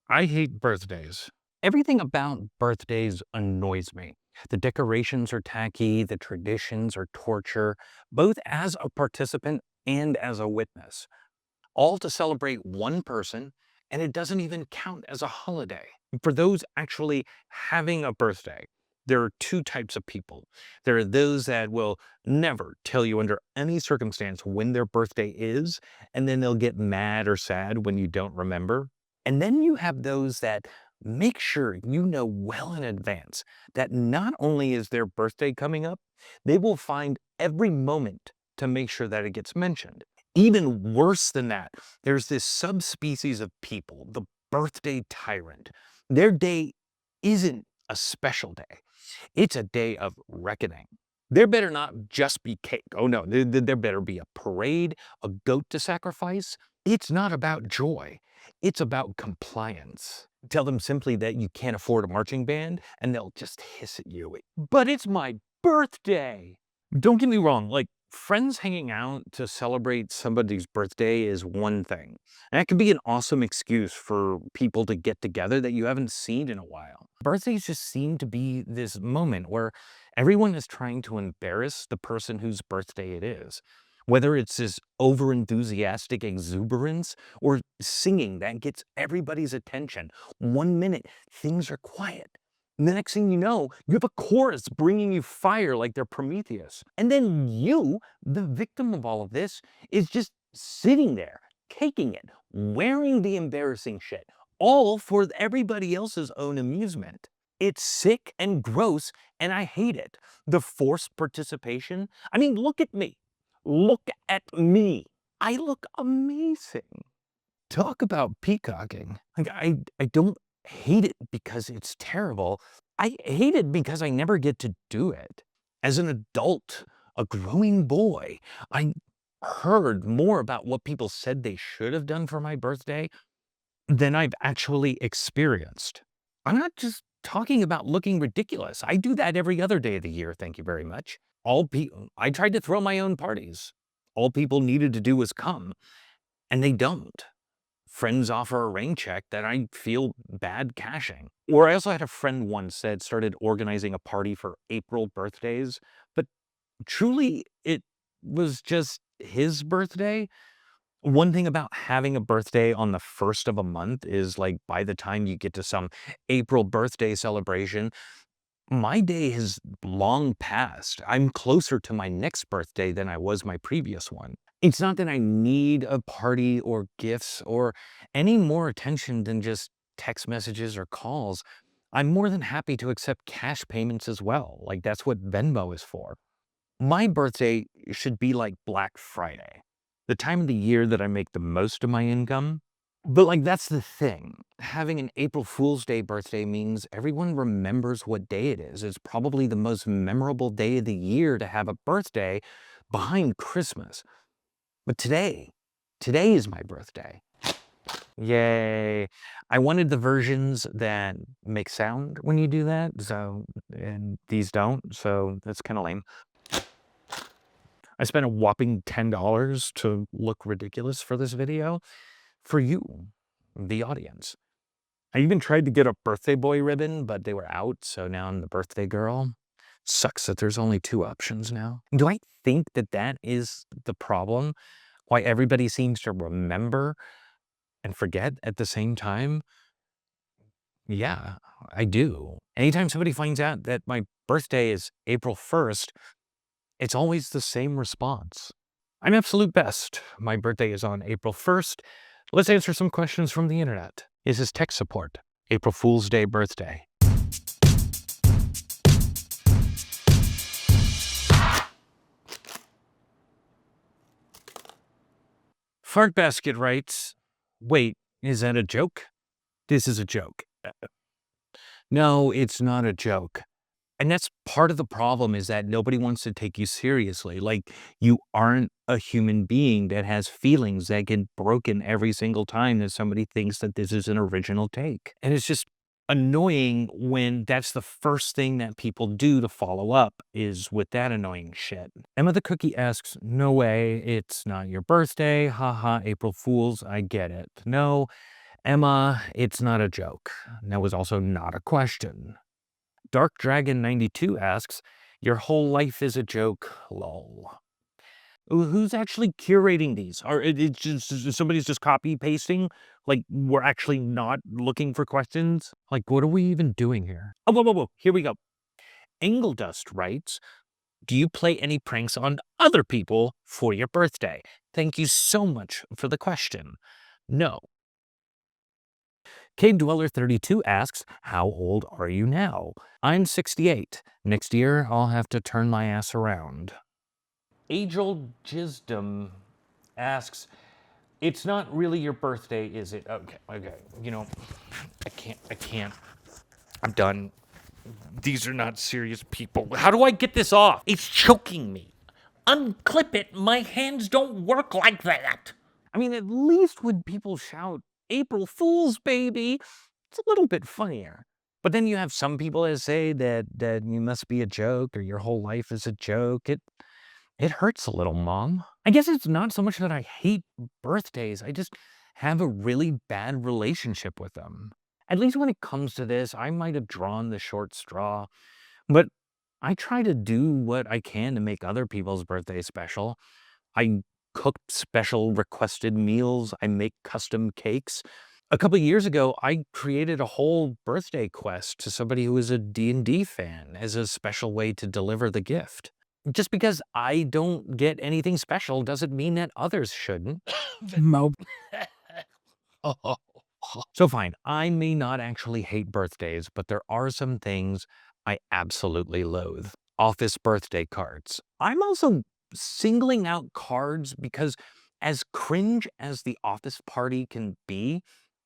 I hate birthdays. Everything about birthdays annoys me. The decorations are tacky, the traditions are torture, both as a participant and as a witness, all to celebrate one person, and it doesn't even count as a holiday. For those actually having a birthday, there are two types of people. There are those that will never tell you under any circumstance when their birthday is, and then they'll get mad or sad when you don't remember. And then you have those that make sure you know well in advance that not only is their birthday coming up, they will find every moment to make sure that it gets mentioned. Even worse than that, there's this subspecies of people, the birthday tyrant. Their day isn't a special day. It's a day of reckoning. There better not just be cake. Oh no, there better be a parade, a goat to sacrifice. It's not about joy. It's about compliance. Tell them simply that you can't afford a marching band and they'll just hiss at you. But it's my birthday. Don't get me wrong, like friends hanging out to celebrate somebody's birthday is one thing. And that could be an awesome excuse for people to get together that you haven't seen in a while. Birthdays just seem to be this moment where everyone is trying to embarrass the person whose birthday it is. Whether it's this over enthusiastic exuberance or singing that gets everybody's attention. 1 minute, things are quiet. And the next thing you know, you have a chorus bringing you fire like they're Prometheus. And then you, the victim of all of this, is just sitting there, caking it, wearing the embarrassing shit, all for everybody else's own amusement. It's sick and gross, and I hate it. The forced participation. I mean, look at me. Look at me. I look amazing. Talk about peacocking. Like, I don't hate it because it's terrible. I hate it because I never get to do it. As an adult, a growing boy, I heard more about what people said they should have done for my birthday than I've actually experienced. I'm not just talking about looking ridiculous. I do that every other day of the year, thank you very much. I tried to throw my own parties. All people needed to do was come, and they don't. Friends offer a rain check that I feel bad cashing. Or I also had a friend once that started organizing a party for April birthdays, but truly it was just his birthday. One thing about having a birthday on the first of a month is like by the time you get to some April birthday celebration, my day has long passed. I'm closer to my next birthday than I was my previous one. It's not that I need a party or gifts or any more attention than just text messages or calls. I'm more than happy to accept cash payments as well. Like that's what Venmo is for. My birthday should be like Black Friday, the time of the year that I make the most of my income. But like that's the thing. Having an April Fool's Day birthday means everyone remembers what day it is. It's probably the most memorable day of the year to have a birthday behind Christmas. But today is my birthday. Yay. I wanted the versions that make sound when you do that, and these don't, so that's kind of lame. I spent a whopping $10 to look ridiculous for this video for you, the audience. I even tried to get a birthday boy ribbon, but they were out, so now I'm the birthday girl. Sucks that there's only two options now. Do I think that that is the problem? Why everybody seems to remember and forget at the same time? Yeah, I do. Anytime somebody finds out that my birthday is April 1st, it's always the same response. I'm absolute best. My birthday is on April 1st. Let's answer some questions from the internet. Is this tech support? April Fool's Day birthday. Fart Basket writes, wait, is that a joke? This is a joke. No, it's not a joke. And that's part of the problem is that nobody wants to take you seriously. Like you aren't a human being that has feelings that get broken every single time that somebody thinks that this is an original take. And it's just annoying when that's the first thing that people do to follow up is with that annoying shit. Emma the Cookie asks, no way, it's not your birthday. Haha, April Fools, I get it. No, Emma, it's not a joke. That was also not a question. Dark Dragon 92 asks, your whole life is a joke, lol. Who's actually curating these? Are it's just somebody's just copy pasting? Like we're actually not looking for questions? Like what are we even doing here? Oh, whoa, whoa, whoa. Here we go. Angledust writes, do you play any pranks on other people for your birthday? Thank you so much for the question. No. Cave Dweller 32 asks, how old are you now? I'm 68. Next year, I'll have to turn my ass around. Age-old Jisdom asks, it's not really your birthday, is it? Okay. You know, I can't. I'm done. These are not serious people. How do I get this off? It's choking me. Unclip it. My hands don't work like that. I mean, at least when people shout, April Fool's, baby, it's a little bit funnier. But then you have some people that say that you must be a joke or your whole life is a joke. It hurts a little, Mom. I guess it's not so much that I hate birthdays. I just have a really bad relationship with them. At least when it comes to this, I might have drawn the short straw, but I try to do what I can to make other people's birthdays special. I cook special requested meals. I make custom cakes. A couple years ago, I created a whole birthday quest to somebody who is a D&D fan as a special way to deliver the gift. Just because I don't get anything special doesn't mean that others shouldn't. Mo. So fine, I may not actually hate birthdays, but there are some things I absolutely loathe. Office birthday cards. I'm also singling out cards because as cringe as the office party can be,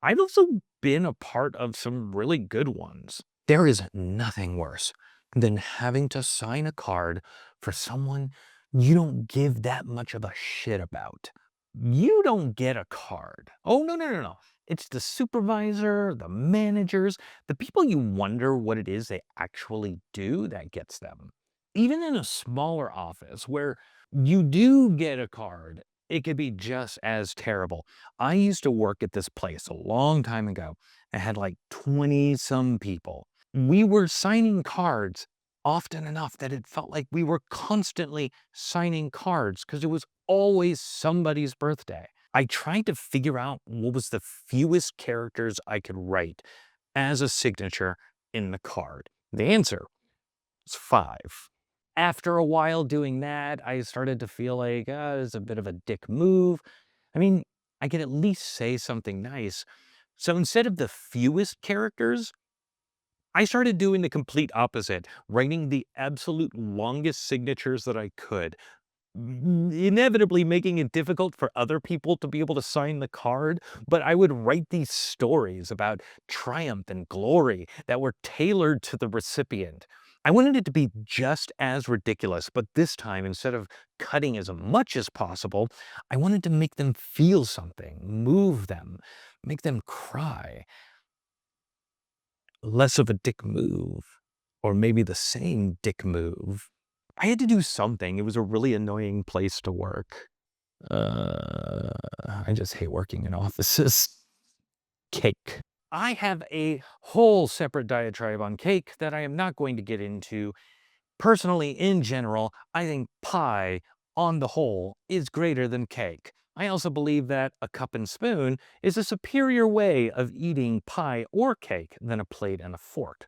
I've also been a part of some really good ones. There is nothing worse than having to sign a card for someone you don't give that much of a shit about. You don't get a card. Oh, no. It's the supervisor, the managers, the people you wonder what it is they actually do that gets them. Even in a smaller office where you do get a card, it could be just as terrible. I used to work at this place a long time ago. I had like 20 some people. We were signing cards often enough that it felt like we were constantly signing cards because it was always somebody's birthday. I tried to figure out what was the fewest characters I could write as a signature in the card. The answer was 5. After a while doing that, I started to feel like it's a bit of a dick move. I mean, I could at least say something nice. So instead of the fewest characters, I started doing the complete opposite, writing the absolute longest signatures that I could, inevitably making it difficult for other people to be able to sign the card, but I would write these stories about triumph and glory that were tailored to the recipient. I wanted it to be just as ridiculous, but this time, instead of cutting as much as possible, I wanted to make them feel something, move them, make them cry. Less of a dick move, or maybe the same dick move. I had to do something. It was a really annoying place to work. I just hate working in offices. Cake. I have a whole separate diatribe on cake that I am not going to get into. Personally, in general, I think pie, on the whole, is greater than cake. I also believe that a cup and spoon is a superior way of eating pie or cake than a plate and a fork.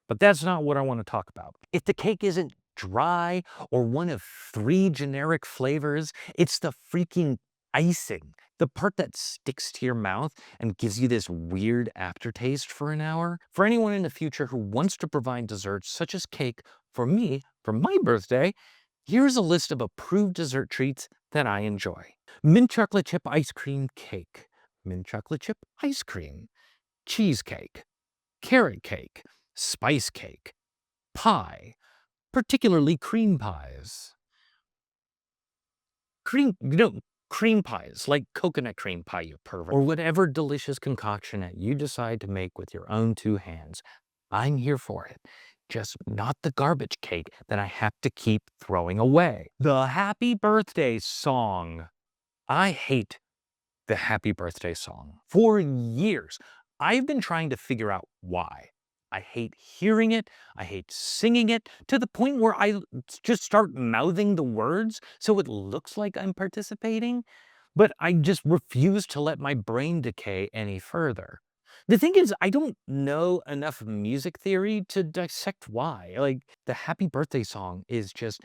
But that's not what I want to talk about. If the cake isn't dry or one of 3 generic flavors, it's the freaking icing. The part that sticks to your mouth and gives you this weird aftertaste for an hour. For anyone in the future who wants to provide desserts such as cake for me, for my birthday, here's a list of approved dessert treats that I enjoy. Mint chocolate chip ice cream cake, mint chocolate chip ice cream, cheesecake, carrot cake, spice cake, pie, particularly cream pies. Cream pies, like coconut cream pie, you pervert. Or whatever delicious concoction that you decide to make with your own 2 hands. I'm here for it. Just not the garbage cake that I have to keep throwing away. The happy birthday song. I hate the happy birthday song. For years, I've been trying to figure out why. I hate hearing it, I hate singing it, to the point where just start mouthing the words so it looks like I'm participating, but I just refuse to let my brain decay any further. The thing is, I don't know enough music theory to dissect why. Like, the happy birthday song is just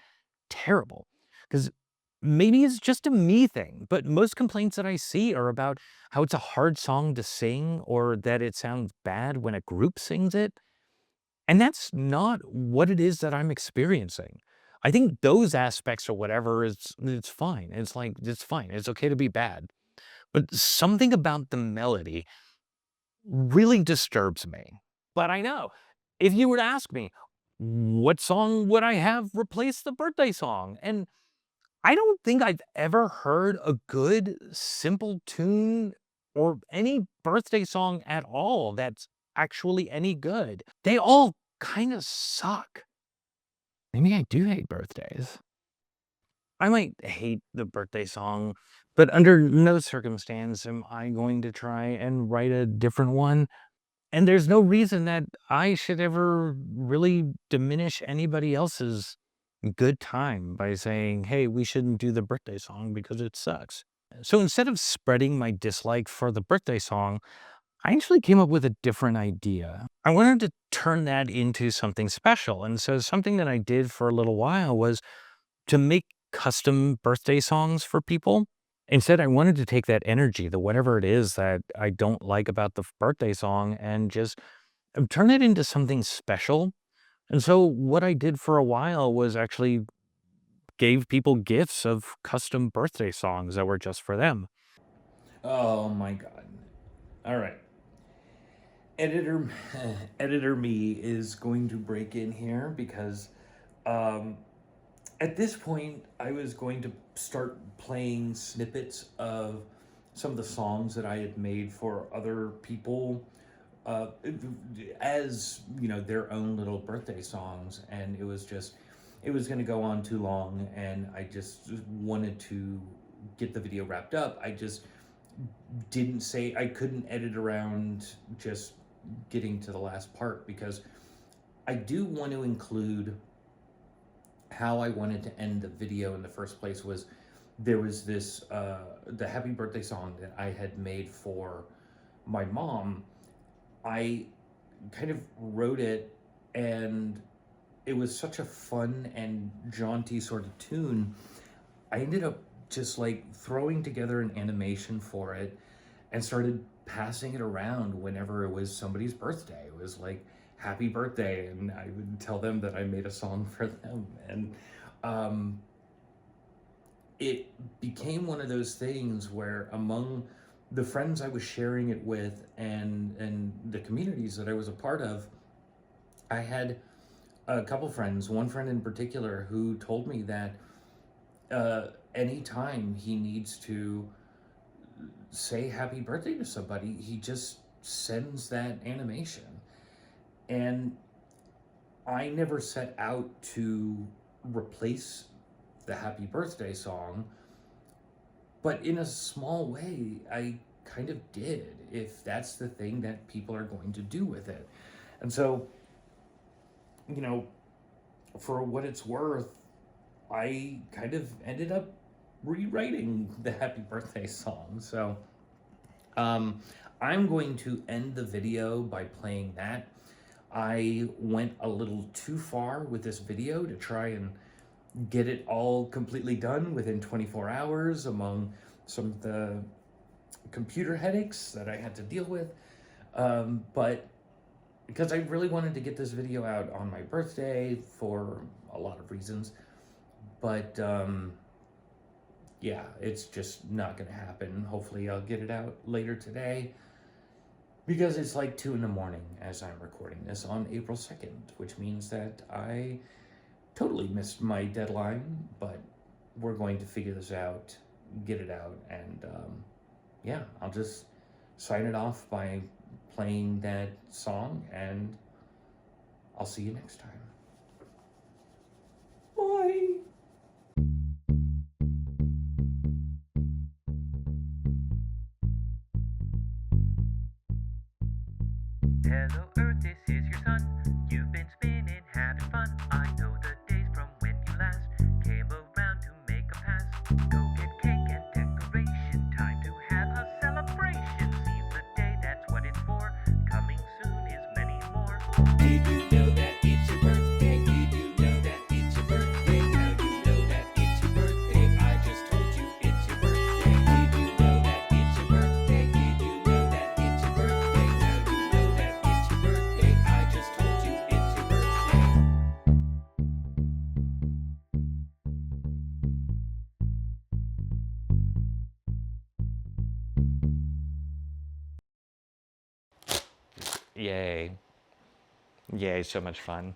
terrible. Because maybe it's just a me thing, but most complaints that I see are about how it's a hard song to sing or that it sounds bad when a group sings it. And that's not what it is that I'm experiencing. I think those aspects or whatever it's fine. It's like it's fine. It's okay to be bad. But something about the melody really disturbs me. But I know if you were to ask me, what song would I have replace the birthday song? And I don't think I've ever heard a good, simple tune or any birthday song at all that's actually any good. They all kind of suck. Maybe I do hate birthdays. I might hate the birthday song, but under no circumstance am I going to try and write a different one. And there's no reason that I should ever really diminish anybody else's good time by saying, hey, we shouldn't do the birthday song because it sucks. So instead of spreading my dislike for the birthday song, I actually came up with a different idea. I wanted to turn that into something special. And so something that I did for a little while was to make custom birthday songs for people. Instead, I wanted to take that energy, the whatever it is that I don't like about the birthday song, and just turn it into something special. And so what I did for a while was actually gave people gifts of custom birthday songs that were just for them. Oh my god. All right. Editor editor me is going to break in here because um at this point I was going to start playing snippets of some of the songs that I had made for other people uh as, their own little birthday songs, and it was going to go on too long, and I just wanted to get the video wrapped up. I just didn't say I couldn't edit around just getting to the last part because I do want to include how I wanted to end the video in the first place. Was there was this the happy birthday song that I had made for my mom. I kind of wrote it, and it was such a fun and jaunty sort of tune. I ended up just like throwing together an animation for it and started passing it around whenever it was somebody's birthday. It was like happy birthday, and I would tell them that I made a song for them, and um, it became one of those things where among the friends I was sharing it with and the communities that I was a part of, I had a couple friends, one friend in particular, who told me that anytime he needs to say happy birthday to somebody, he just sends that animation. And I never set out to replace the happy birthday song, but in a small way, I kind of did, if that's the thing that people are going to do with it. And so, you know, for what it's worth, I kind of ended up rewriting the happy birthday song. So, um, I'm going to end the video by playing that. I went a little too far with this video to try and get it all completely done within 24 hours among some of the computer headaches that I had to deal with. But because I really wanted to get this video out on my birthday for a lot of reasons. But yeah, it's just not going to happen. Hopefully, I'll get it out later today because it's like 2 in the morning as I'm recording this on April 2nd, which means that I totally missed my deadline, but we're going to figure this out, get it out, and yeah, I'll just sign it off by playing that song, and I'll see you next time. Bye. Hello Earth, this is your sun. You've been spinning, having fun. I know the days from when you last came around to make a pass. Go get cake and decoration. Time to have a celebration. Seize the day, that's what it's for. Coming soon is many more. Did you know that it's your birthday? Did you know that it's your birthday? Now you know that it's your birthday. I just told you it's your birthday. Did you know that it's your birthday? Did you know that it's your birthday? Now you know that it's your birthday. I just told you it's your birthday. Yay. Yay, so much fun.